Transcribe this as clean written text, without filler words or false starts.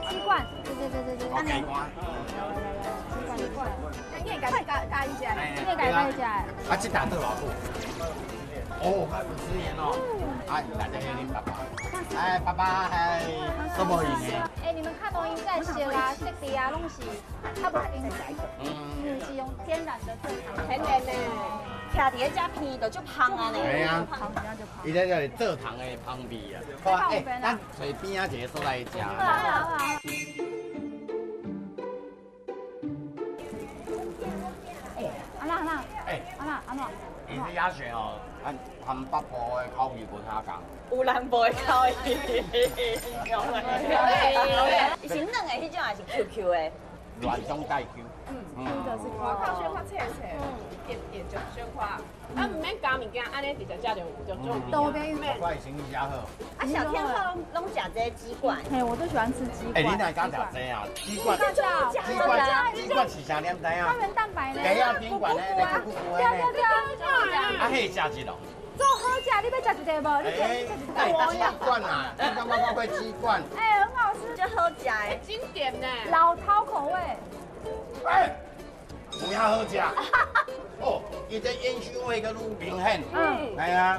鸡冠，对，安尼。鸡冠，你会加一只，你会加一只。啊，这单倒偌久？哦，还有10年哦。哎，大家恁爸爸。哎，爸爸还都无用的。哎，你们看哦，应该是啦，色地啊，拢是较无用的，因为是用天然的蔗糖，天然的，徛伫遮片就足香啊呢。系啊，伊这叫蔗糖的香味啊。好啊，哎，咱随边啊一个所来食。好。安娜，哎，安娜。伊这鸭血哦，含北部的口味不太共。有南部的口味，是嫩的迄种还是 QQ 的？软中带 Q。我靠雪花切，一点就雪花。啊，唔免加物件，安尼直接食就做。都边玉我快生意加好。啊，小天后拢食这个鸡冠。嘿，我最喜欢吃鸡哎，冠。你哪敢食这啊？鸡冠，鸡冠是啥念知啊？胶原蛋白呢？鸡啊，宾馆呢？那个咕咕的呢？啊，嘿，食一咯。做好食，你要食一个无？你哎，鸡冠啊，你干嘛会鸡冠？哎，很好吃，就好食的。经典呢。老饕口味。哎，有影好食。哦，伊这烟熏味个愈明显。哎呀，